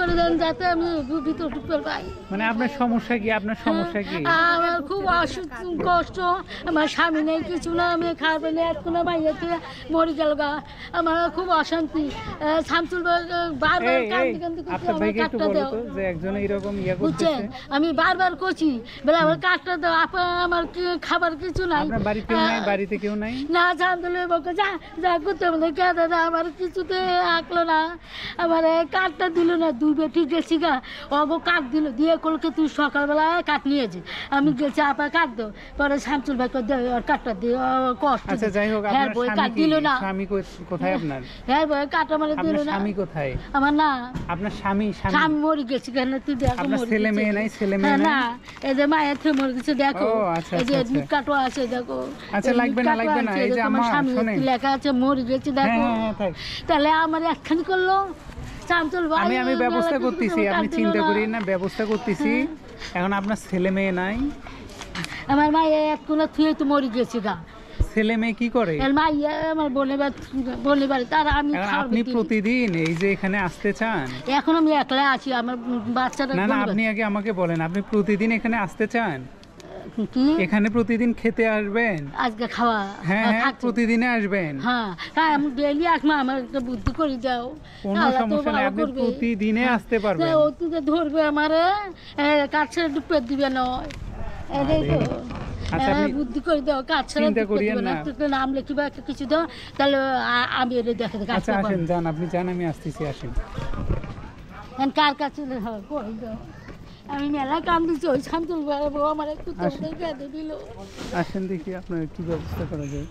করে দেন যাতে আমি ভিতর ঢুকতে পাই। মানে আপনার সমস্যা কি? আপনার সমস্যা কি? আমার খুব কষ্ট, আমার স্বামী নেই, কিছু না, আমি খাবে না, এতক্ষণ বাইরে মরে গেল গা, আমার খুব অশান্তি। শামসুল বারবার কান্দি কান্দি কাটটা দাও, বুঝছেন? আমি বারবার করছি বলে আমার কাটটা দাও, আমার খাবার কিছু নাই। বাড়িতে কেউ নাই না, শামসুল বলছে যা যা করতে বলে কে দাদা, আমার কিছুতে আঁকলো না, আমার কাঠটা দিল না, দুই বেটি গেছি গা, অগো কাঠ দিল, দিয়ে কলকে তুই সকালবেলা কাঠ নিয়েছি, আমি গেছি আপা কাঠ দো, পরে শামসুল ভাই ওর কাঠটা দিয়ে কষ্ট। আচ্ছা যাই হোক, হ্যাঁ বই কাঠ দিল না। স্বামী কোথায় আপনার? হ্যাঁ বই কাঠ আমার দিল না। স্বামী কোথায়? আমার না, আপনার স্বামী স্বামী মরে গেছে কেন তুই দেখো? আপনার ছেলে মেয়ে নাই? ছেলে মেয়ে না, এই যে মায়ের থেকে মরে গেছে দেখো, এই যে এডমিট কার্ডও আছে দেখো। আচ্ছা লাগবে না লাগবে না, এই যে আমার স্বামী লেখা আছে মরে গেছে দেখো। তাহলে আমার একখানি করলো শামসুল ভাই। আমি ব্যবস্থা করতেছি, আপনি চিন্তা করেন না, ব্যবস্থা করতেছি। এখন আপনার ছেলে মেয়ে নাই? আমার মা একখানা থুয়ে তো মরে গেছে গা। ছেলে মেয়ে কি করে? আমার বোনের বাড়ি, তার আমি। আপনি প্রতিদিন এই যে এখানে আসতে চান? এখন আমি একলা আছি, আমার বাচ্চাটা। না আপনি আগে আমাকে বলেন, আপনি প্রতিদিন এখানে আসতে চান? এখানে প্রতিদিন খেতে আসবেন? আজকে খাওয়া? হ্যাঁ প্রতিদিনে আসবেন। হ্যাঁ আমি ডেইলি আসবো, আমার একটা বুদ্ধি করে দাও। কোনো সমস্যা নেই, আপনি প্রতিদিনে আসতে পারবেন। ও তুই ধরবে আমারে, কাছে ডুবে দিবে নয়, এটাই তো। বুদ্ধি করে দাও, কাজ ছাড়া নাম লিখিবা একটা কিছু দাও, তাহলে আমি এটা দেখে দেখে। আচ্ছা আসেন, যান আপনি যান, আমি আসতেছি, আসেন। কার কাছে আমি মেলা কাম দিচ্ছি, ওই শামসুল আমার একটু দিল। আসেন দেখি আপনার কি ব্যবস্থা করা যায়।